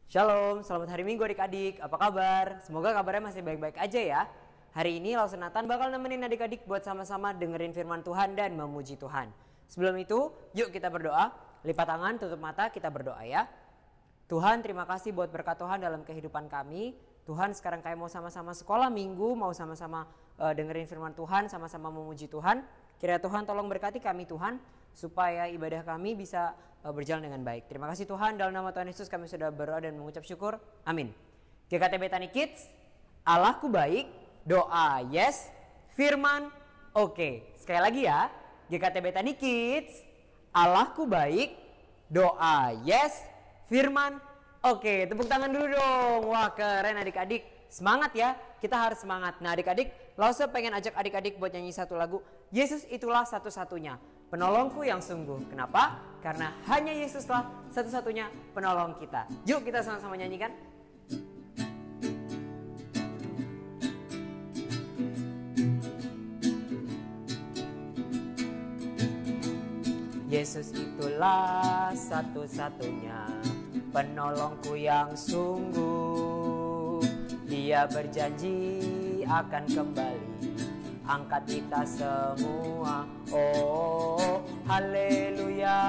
Shalom, selamat hari Minggu adik-adik. Apa kabar? Semoga kabarnya masih baik-baik aja ya. Hari ini Lause Nathan bakal nemenin adik-adik buat sama-sama dengerin firman Tuhan dan memuji Tuhan. Sebelum itu, yuk kita berdoa. Lipat tangan, tutup mata, kita berdoa ya. Tuhan, terima kasih buat berkat Tuhan dalam kehidupan kami. Tuhan, sekarang kami mau sama-sama sekolah minggu, mau sama-sama dengerin firman Tuhan, sama-sama memuji Tuhan. Kiranya Tuhan tolong berkati kami Tuhan, supaya ibadah kami bisa berjalan dengan baik. Terima kasih Tuhan, dalam nama Tuhan Yesus kami sudah berdoa dan mengucap syukur. Amin. GKT Bethany Kids, Allahku baik, doa yes, firman oke. Sekali lagi ya, GKT Bethany Kids, Allahku baik, doa yes, firman oke. Tepuk tangan dulu dong. Wah keren adik-adik. Semangat ya, kita harus semangat. Nah adik-adik, Lause pengen ajak adik-adik buat nyanyi satu lagu. Yesus itulah satu-satunya penolongku yang sungguh. Kenapa? Karena hanya Yesuslah satu-satunya penolong kita. Yuk kita sama-sama nyanyikan. Yesus itulah satu-satunya penolongku yang sungguh. Dia berjanji akan kembali angkat kita semua. Oh haleluya,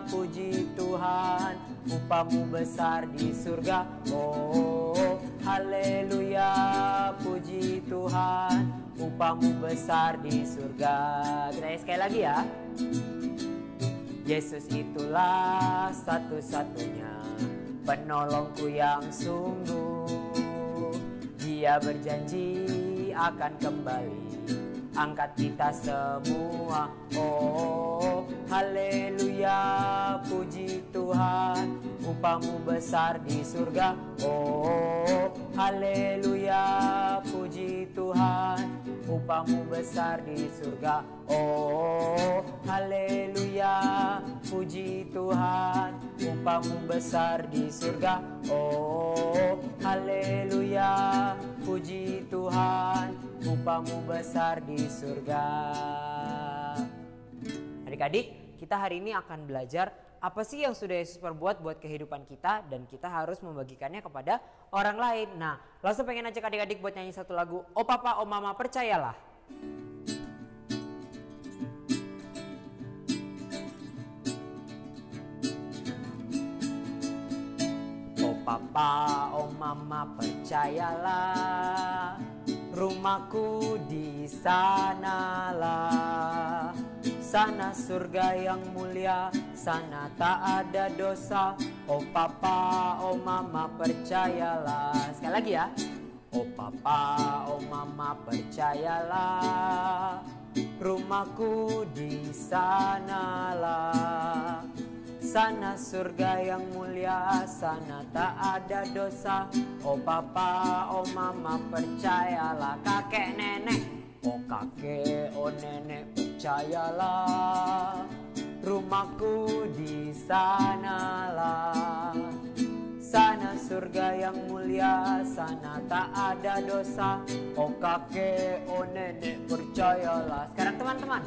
puji Tuhan, upamu besar di surga. Oh haleluya, puji Tuhan, upamu besar di surga. Kita sekali lagi ya. Yesus itulah satu-satunya penolongku yang sungguh. Dia berjanji akan kembali angkat kita semua. Oh haleluya, puji Tuhan, upamu besar di surga. Oh haleluya, puji Tuhan, upamu besar di surga. Oh haleluya, puji Tuhan, upamu besar di surga. Oh haleluya, puji Tuhan, upamu besar di surga. Adik-adik, kita hari ini akan belajar apa sih yang sudah Yesus perbuat buat kehidupan kita, dan kita harus membagikannya kepada orang lain. Nah, langsung pengen ajak adik-adik buat nyanyi satu lagu. Oh papa, oh mama, percayalah. Oh papa, oh mama, percayalah, rumahku di sanalah. Sana surga yang mulia, sana tak ada dosa. Oh papa, oh mama, percayalah. Sekali lagi ya. Oh papa, oh mama, percayalah, rumahku di sanalah. Sana surga yang mulia, sana tak ada dosa. Oh papa, oh mama, percayalah. Kakek nenek, oh kakek, oh nenek, percayalah, rumahku di sanalah. Sana surga yang mulia, sana tak ada dosa. Oh kakek, oh nenek, percayalah. Sekarang teman-teman.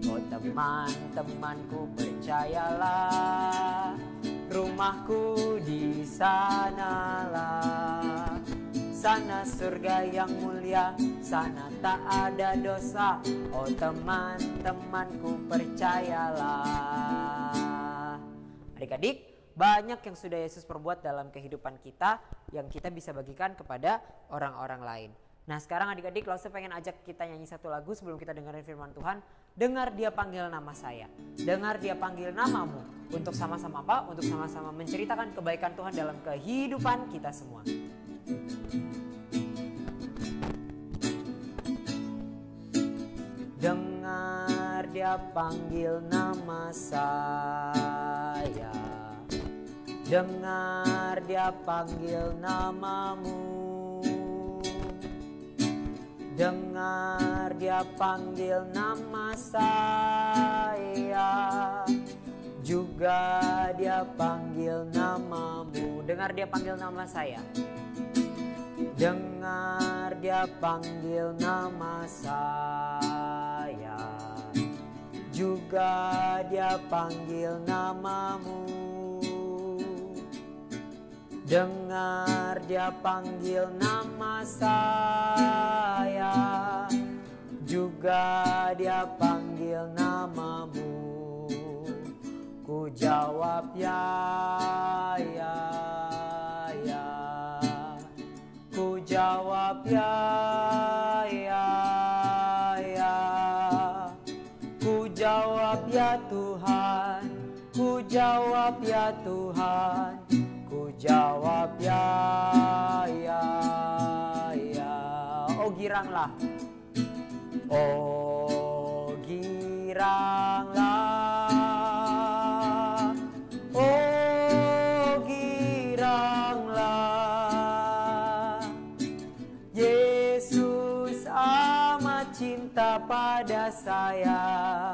Oh teman-temanku, percayalah, rumahku di sanalah. Sana surga yang mulia, sana tak ada dosa. Oh teman-temanku, percayalah. Adik-adik, banyak yang sudah Yesus perbuat dalam kehidupan kita yang kita bisa bagikan kepada orang-orang lain. Nah sekarang adik-adik, Lause pengen ajak kita nyanyi satu lagu sebelum kita dengerin firman Tuhan. Dengar dia panggil nama saya, dengar dia panggil namamu. Untuk sama-sama apa? Untuk sama-sama menceritakan kebaikan Tuhan dalam kehidupan kita semua. Dengar dia panggil nama saya, dengar dia panggil namamu. Dengar dia panggil nama saya, juga dia panggil namamu. Dengar dia panggil nama saya, dengar dia panggil nama saya, juga dia panggil namamu. Dengar dia panggil nama saya, juga dia panggil namamu. Ku jawab ya, ya, ya. Ku jawab ya, ya, ya. Ku jawab ya Tuhan, ku jawab ya Tuhan, ku jawab ya, ya, ya. Oh giranglah, oh giranglah, oh giranglah. Yesus amat cinta pada saya,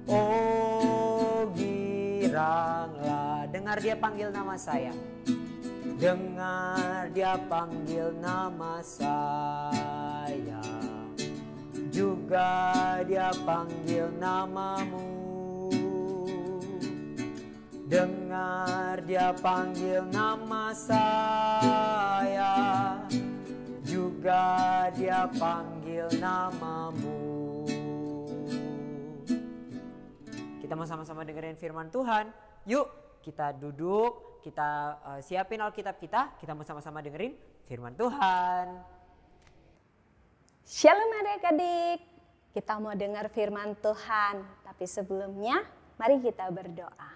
oh giranglah. Dengar dia panggil nama saya, dengar dia panggil nama saya, juga dia panggil namamu. Dengar dia panggil nama saya, juga dia panggil namamu. Kita mau sama-sama dengerin firman Tuhan. Yuk kita duduk, kita siapin Alkitab kita mau sama-sama dengerin firman Tuhan. Shalom adik-adik, kita mau dengar firman Tuhan. Tapi sebelumnya mari kita berdoa.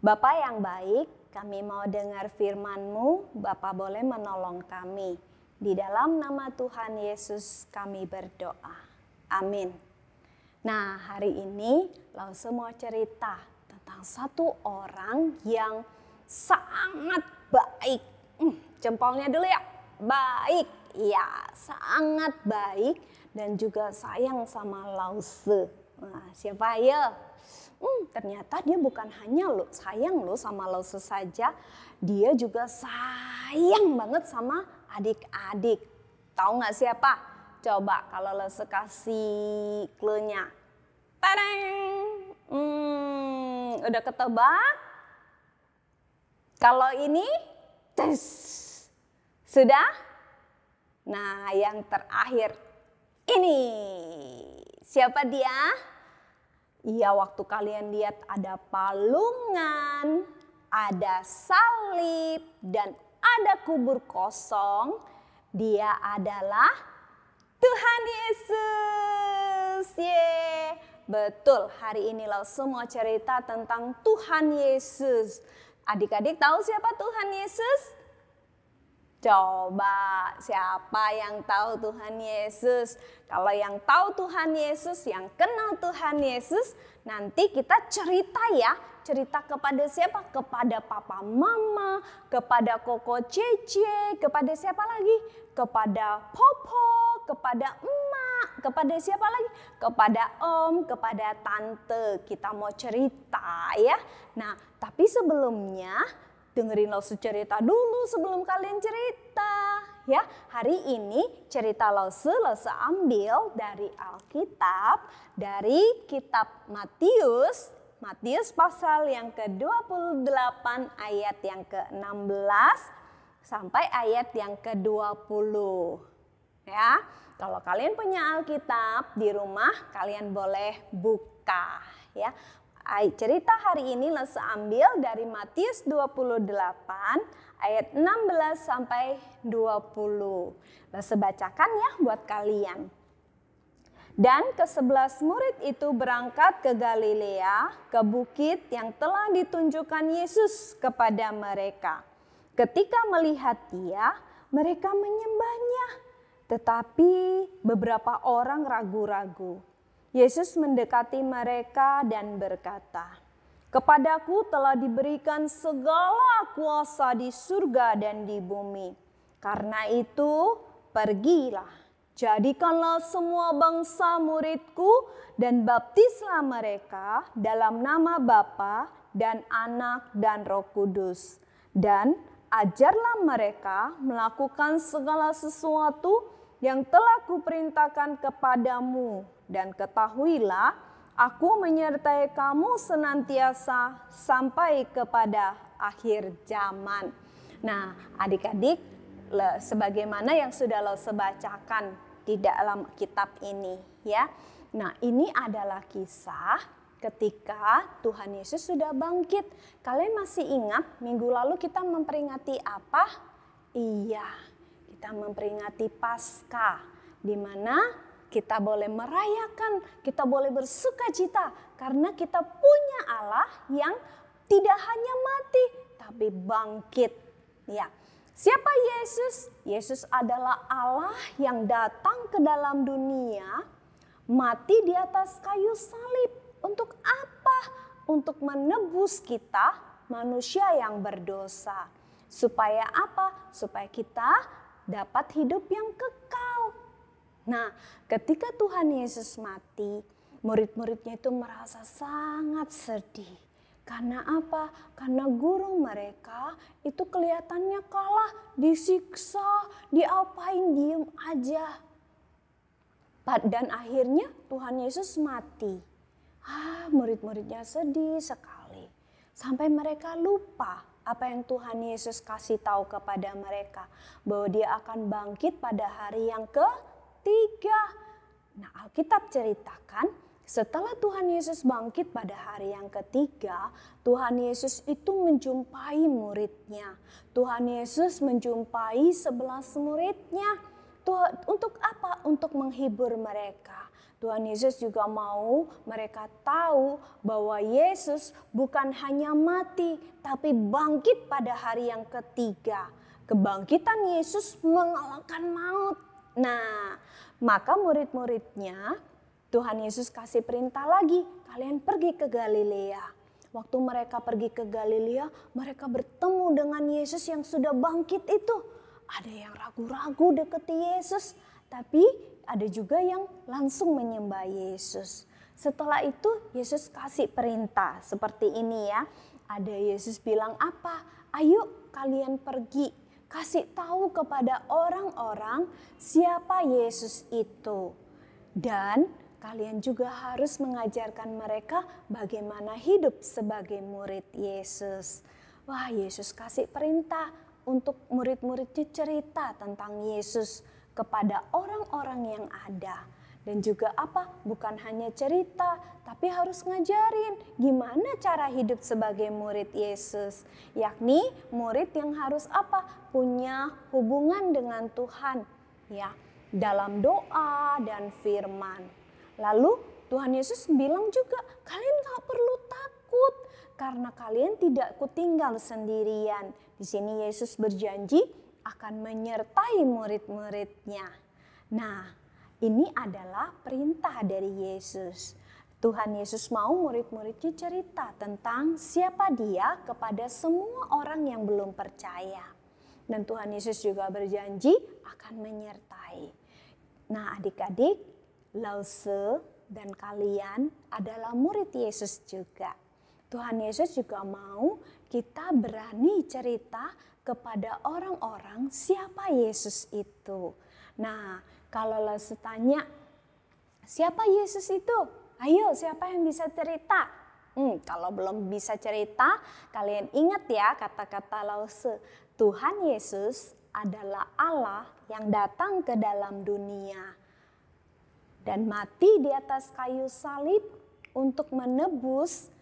Bapa yang baik, kami mau dengar firman-Mu, Bapa boleh menolong kami. Di dalam nama Tuhan Yesus kami berdoa. Amin. Nah, hari ini Lause mau cerita tentang satu orang yang sangat baik. Jempolnya dulu ya, baik. Ya, sangat baik dan juga sayang sama Lause. Nah, siapa ya? Ternyata dia bukan hanya sayang sama Lause saja, dia juga sayang banget sama adik-adik. Tahu nggak siapa? Coba kalau Lause kasih clue-nya. Tadang! Udah ketebak? Kalau ini, tes. Sudah? Nah, yang terakhir ini. Siapa dia? Iya, waktu kalian lihat ada palungan, ada salib, dan ada kubur kosong. Dia adalah Tuhan Yesus. Yeay. Betul, hari ini Lause mau cerita tentang Tuhan Yesus. Adik-adik tahu siapa Tuhan Yesus? Coba siapa yang tahu Tuhan Yesus? Kalau yang tahu Tuhan Yesus, yang kenal Tuhan Yesus, nanti kita cerita ya. Cerita kepada siapa? Kepada papa mama, kepada koko cece, kepada siapa lagi? Kepada popo, kepada emak, kepada siapa lagi? Kepada om, kepada tante. Kita mau cerita ya. Nah, tapi sebelumnya dengerin Lause cerita dulu sebelum kalian cerita. Ya, hari ini cerita Lause ambil dari Alkitab, dari kitab Matius pasal yang ke-28 ayat yang ke-16 sampai ayat yang ke-20. Ya, kalau kalian punya Alkitab di rumah, kalian boleh buka ya. Cerita hari ini Lause ambil dari Matius 28 ayat 16 sampai 20. Lause bacakan ya buat kalian. Dan ke-11 murid itu berangkat ke Galilea, ke bukit yang telah ditunjukkan Yesus kepada mereka. Ketika melihat dia, mereka menyembahnya. Tetapi beberapa orang ragu-ragu. Yesus mendekati mereka dan berkata, "Kepadaku telah diberikan segala kuasa di surga dan di bumi. Karena itu, pergilah, jadikanlah semua bangsa muridku dan baptislah mereka dalam nama Bapa dan Anak dan Roh Kudus. Dan ajarlah mereka melakukan segala sesuatu yang telah kuperintahkan kepadamu. Dan ketahuilah, aku menyertai kamu senantiasa sampai kepada akhir zaman." Nah, adik-adik, sebagaimana yang sudah Lause bacakan di dalam kitab ini ya. Nah, ini adalah kisah ketika Tuhan Yesus sudah bangkit. Kalian masih ingat minggu lalu kita memperingati apa? Iya, kita memperingati Paskah, di mana kita boleh merayakan, kita boleh bersukacita karena kita punya Allah yang tidak hanya mati tapi bangkit. Ya. Siapa Yesus? Yesus adalah Allah yang datang ke dalam dunia, mati di atas kayu salib. Untuk apa? Untuk menebus kita, manusia yang berdosa. Supaya apa? Supaya kita dapat hidup yang kekal. Nah, ketika Tuhan Yesus mati, murid-muridnya itu merasa sangat sedih. Karena apa? Karena guru mereka itu kelihatannya kalah, disiksa, diapain, diem aja. Dan akhirnya Tuhan Yesus mati. Murid-muridnya sedih sekali. Sampai mereka lupa apa yang Tuhan Yesus kasih tahu kepada mereka. Bahwa dia akan bangkit pada hari yang ketiga. Nah, Alkitab ceritakan setelah Tuhan Yesus bangkit pada hari yang ketiga, Tuhan Yesus itu menjumpai muridnya. Tuhan Yesus menjumpai 11 muridnya. Untuk apa? Untuk menghibur mereka. Tuhan Yesus juga mau mereka tahu bahwa Yesus bukan hanya mati, tapi bangkit pada hari yang ketiga. Kebangkitan Yesus mengalahkan maut. Nah, maka murid-muridnya Tuhan Yesus kasih perintah lagi, kalian pergi ke Galilea. Waktu mereka pergi ke Galilea, mereka bertemu dengan Yesus yang sudah bangkit itu. Ada yang ragu-ragu deketi Yesus, tapi ada juga yang langsung menyembah Yesus. Setelah itu Yesus kasih perintah seperti ini ya. Ada Yesus bilang apa? Ayo kalian pergi, kasih tahu kepada orang-orang siapa Yesus itu. Dan kalian juga harus mengajarkan mereka bagaimana hidup sebagai murid Yesus. Wah, Yesus kasih perintah untuk murid-muridnya cerita tentang Yesus kepada orang-orang yang ada. Dan juga apa? Bukan hanya cerita, tapi harus ngajarin gimana cara hidup sebagai murid Yesus. Yakni murid yang harus apa? Punya hubungan dengan Tuhan. Ya, dalam doa dan firman. Lalu Tuhan Yesus bilang juga, kalian gak perlu takut karena kalian tidak kutinggal sendirian. Di sini Yesus berjanji akan menyertai murid-muridnya. Nah, ini adalah perintah dari Yesus. Tuhan Yesus mau murid-muridnya cerita tentang siapa dia kepada semua orang yang belum percaya. Dan Tuhan Yesus juga berjanji akan menyertai. Nah, adik-adik, Lause dan kalian adalah murid Yesus juga. Tuhan Yesus juga mau kita berani cerita kepada orang-orang siapa Yesus itu. Nah, kalau Lause tanya, siapa Yesus itu? Ayo, siapa yang bisa cerita? Kalau belum bisa cerita, kalian ingat ya kata-kata Lause. Tuhan Yesus adalah Allah yang datang ke dalam dunia dan mati di atas kayu salib untuk menebus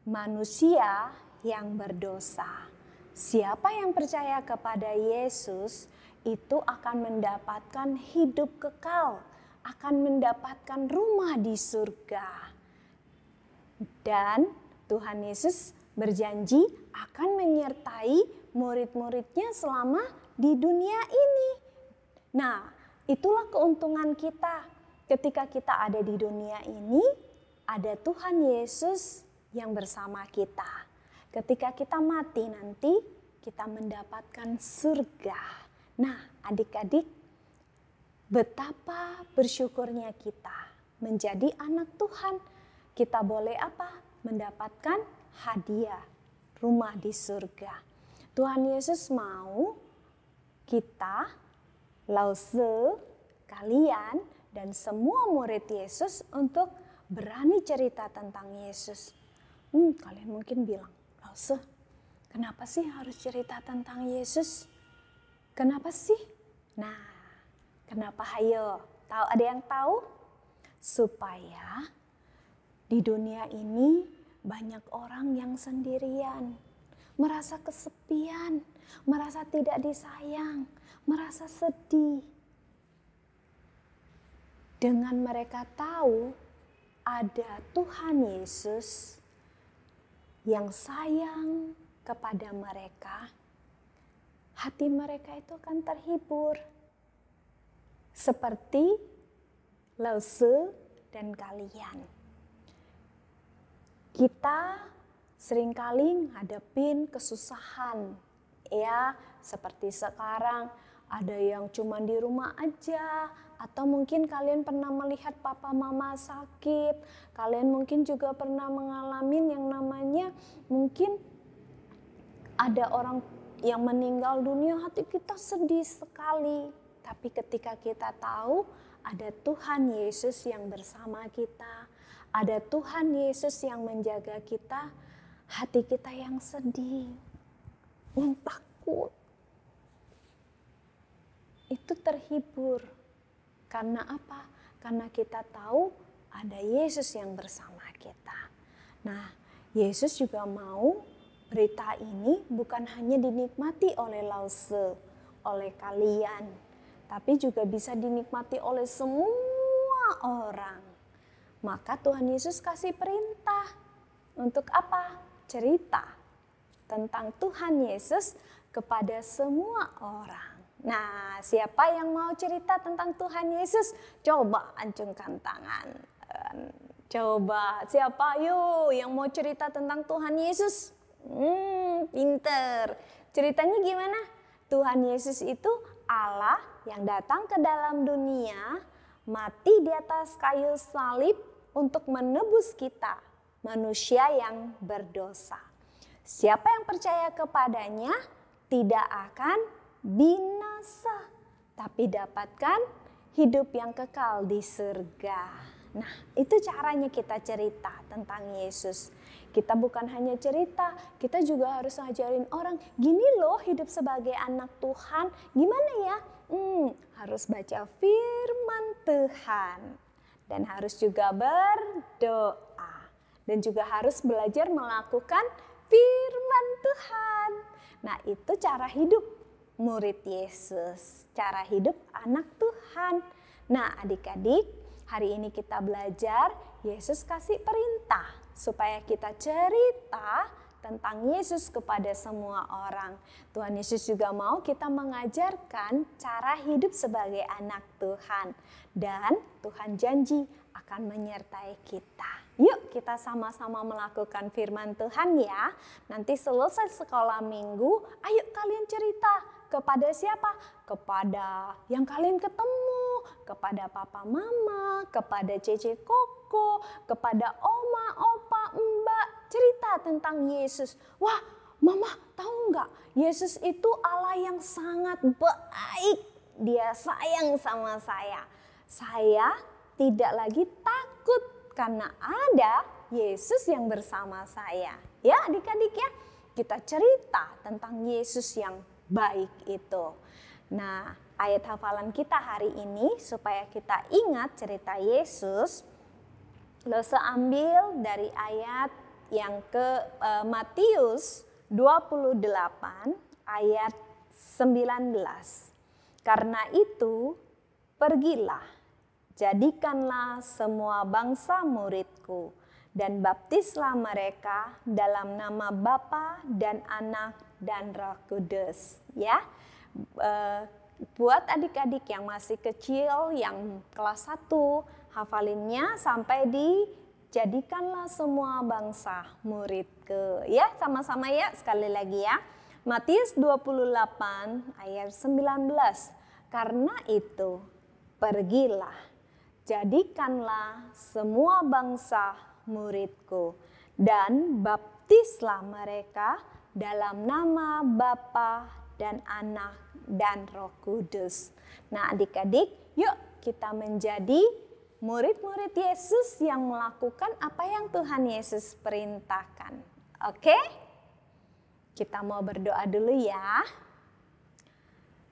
manusia yang berdosa. Siapa yang percaya kepada Yesus itu akan mendapatkan hidup kekal, akan mendapatkan rumah di surga. Dan Tuhan Yesus berjanji akan menyertai murid-muridnya selama di dunia ini. Nah, itulah keuntungan kita. Ketika kita ada di dunia ini, ada Tuhan Yesus yang bersama kita. Ketika kita mati nanti, kita mendapatkan surga. Nah, adik-adik, betapa bersyukurnya kita menjadi anak Tuhan. Kita boleh apa? Mendapatkan hadiah, rumah di surga. Tuhan Yesus mau kita, Lause, kalian, dan semua murid Yesus untuk berani cerita tentang Yesus. Kalian mungkin bilang, Lause, Kenapa sih harus cerita tentang Yesus? Kenapa sih? Nah, kenapa hayo? Tahu, ada yang tahu? Supaya di dunia ini banyak orang yang sendirian, merasa kesepian, merasa tidak disayang, merasa sedih. Dengan mereka tahu ada Tuhan Yesus yang sayang kepada mereka, hati mereka itu akan terhibur. Seperti Lause dan kalian. Kita seringkali ngadepin kesusahan. Ya, seperti sekarang ada yang cuma di rumah aja. Atau mungkin kalian pernah melihat papa mama sakit. Kalian mungkin juga pernah mengalami yang namanya mungkin ada orang yang meninggal dunia, hati kita sedih sekali. Tapi ketika kita tahu ada Tuhan Yesus yang bersama kita, ada Tuhan Yesus yang menjaga kita, hati kita yang sedih, yang takut, itu terhibur. Karena apa? Karena kita tahu ada Yesus yang bersama kita. Nah, Yesus juga mau berita ini bukan hanya dinikmati oleh Lause, oleh kalian, tapi juga bisa dinikmati oleh semua orang. Maka Tuhan Yesus kasih perintah untuk apa? Cerita tentang Tuhan Yesus kepada semua orang. Nah, siapa yang mau cerita tentang Tuhan Yesus? Coba acungkan tangan. Coba, siapa yuk yang mau cerita tentang Tuhan Yesus? Pinter. Ceritanya gimana? Tuhan Yesus itu Allah yang datang ke dalam dunia, mati di atas kayu salib untuk menebus kita, manusia yang berdosa. Siapa yang percaya kepadanya tidak akan binasa, tapi dapatkan hidup yang kekal di surga. Nah, itu caranya kita cerita tentang Yesus. Kita bukan hanya cerita, kita juga harus ngajarin orang, gini loh hidup sebagai anak Tuhan. Gimana ya? Harus baca firman Tuhan. Dan harus juga berdoa. Dan juga harus belajar melakukan firman Tuhan. Nah, itu cara hidup murid Yesus. Cara hidup anak Tuhan. Nah, adik-adik, hari ini kita belajar, Yesus kasih perintah supaya kita cerita tentang Yesus kepada semua orang. Tuhan Yesus juga mau kita mengajarkan cara hidup sebagai anak Tuhan. Dan Tuhan janji akan menyertai kita. Yuk kita sama-sama melakukan firman Tuhan ya. Nanti selesai sekolah minggu, ayo kalian cerita. Kepada siapa? Kepada yang kalian ketemu, kepada papa mama, kepada cece koko, kepada oma, opa, mbak. Cerita tentang Yesus. Wah, mama tahu nggak? Yesus itu Allah yang sangat baik. Dia sayang sama saya. Saya tidak lagi takut karena ada Yesus yang bersama saya. Ya adik-adik ya, kita cerita tentang Yesus yang baik itu. Nah, ayat hafalan kita hari ini supaya kita ingat cerita Yesus, Lose ambil dari ayat yang ke Matius 28 ayat 19. Karena itu, pergilah, jadikanlah semua bangsa muridku dan baptislah mereka dalam nama Bapa dan Anak dan Roh Kudus. Ya, buat adik-adik yang masih kecil, yang kelas 1, hafalinnya sampai di jadikanlah semua bangsa muridku. Ya, sama-sama ya, sekali lagi ya. Matius 28 ayat 19. Karena itu, pergilah, jadikanlah semua bangsa muridku dan baptislah mereka dalam nama Bapa dan Anak dan Roh Kudus. Nah adik-adik, yuk kita menjadi murid-murid Yesus yang melakukan apa yang Tuhan Yesus perintahkan. Oke? Kita mau berdoa dulu ya.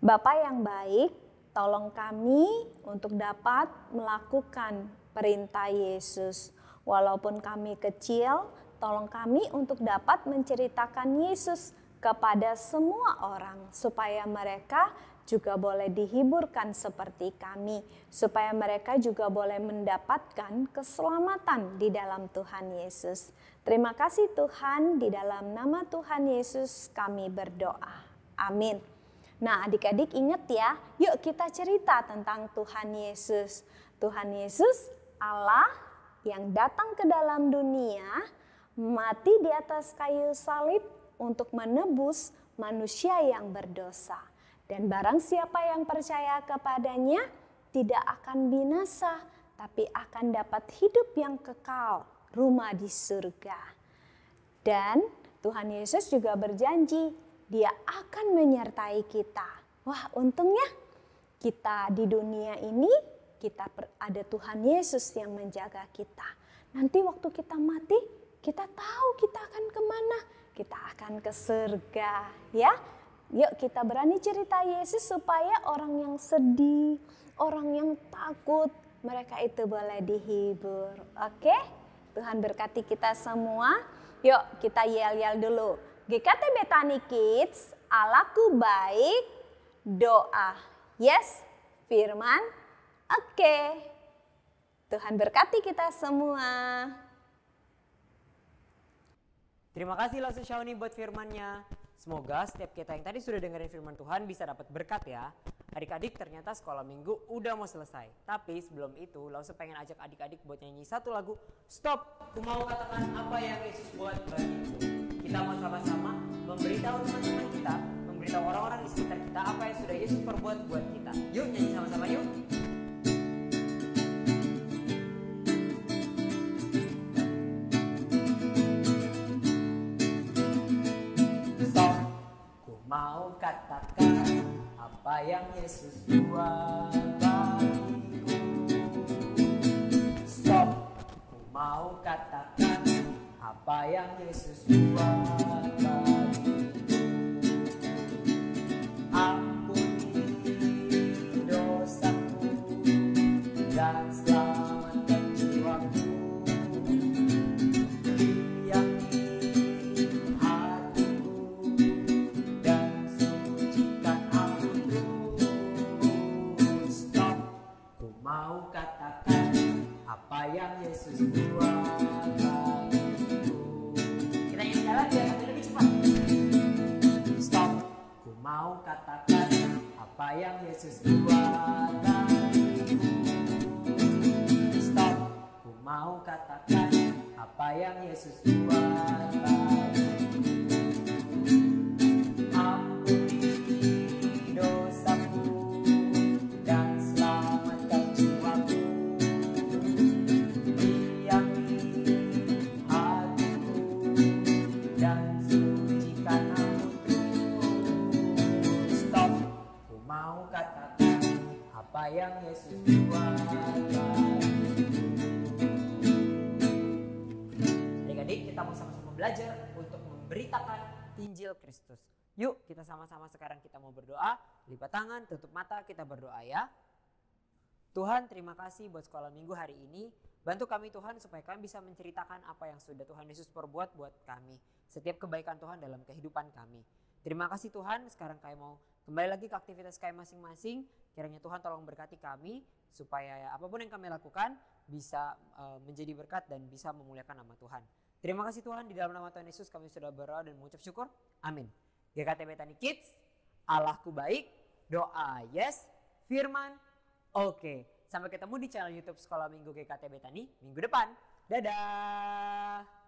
Bapa yang baik, tolong kami untuk dapat melakukan perintah Yesus. Walaupun kami kecil, tolong kami untuk dapat menceritakan Yesus kepada semua orang, supaya mereka juga boleh dihiburkan seperti kami, supaya mereka juga boleh mendapatkan keselamatan di dalam Tuhan Yesus. Terima kasih Tuhan, di dalam nama Tuhan Yesus kami berdoa. Amin. Nah, adik-adik ingat ya, yuk kita cerita tentang Tuhan Yesus. Tuhan Yesus Allah yang datang ke dalam dunia, mati di atas kayu salib untuk menebus manusia yang berdosa. Dan barang siapa yang percaya kepadanya tidak akan binasa, tapi akan dapat hidup yang kekal, rumah di surga. Dan Tuhan Yesus juga berjanji, Dia akan menyertai kita. Wah, untungnya kita di dunia ini, kita ada Tuhan Yesus yang menjaga kita. Nanti waktu kita mati, kita tahu kita akan kemana. Kita akan ke surga, ya. Yuk kita berani cerita Yesus supaya orang yang sedih, orang yang takut, mereka itu boleh dihibur. Oke? Tuhan berkati kita semua. Yuk kita yel-yel dulu. GKT Bethany Kids, Allahku baik, doa. Yes, firman. Oke. Tuhan berkati kita semua. Terima kasih Lase Shauni buat firmannya. Semoga setiap kita yang tadi sudah dengerin firman Tuhan bisa dapat berkat ya. Adik-adik ternyata sekolah minggu udah mau selesai. Tapi sebelum itu Lause pengen ajak adik-adik buat nyanyi satu lagu. Stop, aku mau katakan apa yang Yesus buat bagiku. Kita mau sama-sama memberitahu teman-teman kita, memberitahu orang-orang di sekitar kita apa yang sudah Yesus perbuat buat kita. Yuk nyanyi sama-sama yuk. Mau katakan apa yang Yesus buat bagiku. Stop, ku mau katakan apa yang Yesus buat bagiku. Ampuni dosaku dan selamatkan jiwaku. Mau katakan apa yang Yesus buat bagiku. Kita nyanyi lagi ya, tapi lebih cepat. Stop, ku mau katakan apa yang Yesus buat bagiku. Stop, ku mau katakan apa yang Yesus buat bagiku. Yang Yesus buat bagiku. Adik-adik, kita mau sama-sama belajar untuk memberitakan Injil Kristus. Yuk kita sama-sama sekarang kita mau berdoa. Lipat tangan, tutup mata, kita berdoa ya. Tuhan, terima kasih buat sekolah minggu hari ini. Bantu kami Tuhan supaya kami bisa menceritakan apa yang sudah Tuhan Yesus perbuat buat kami. Setiap kebaikan Tuhan dalam kehidupan kami. Terima kasih Tuhan, sekarang kami mau kembali lagi ke aktivitas kami masing-masing. Kiranya Tuhan tolong berkati kami supaya apapun yang kami lakukan bisa menjadi berkat dan bisa memuliakan nama Tuhan. Terima kasih Tuhan, di dalam nama Tuhan Yesus kami sudah berdoa dan mengucap syukur. Amin. GKT Bethany Kids, Allahku baik, doa yes, firman oke. Sampai ketemu di channel YouTube Sekolah Minggu GKT Bethany minggu depan. Dadah.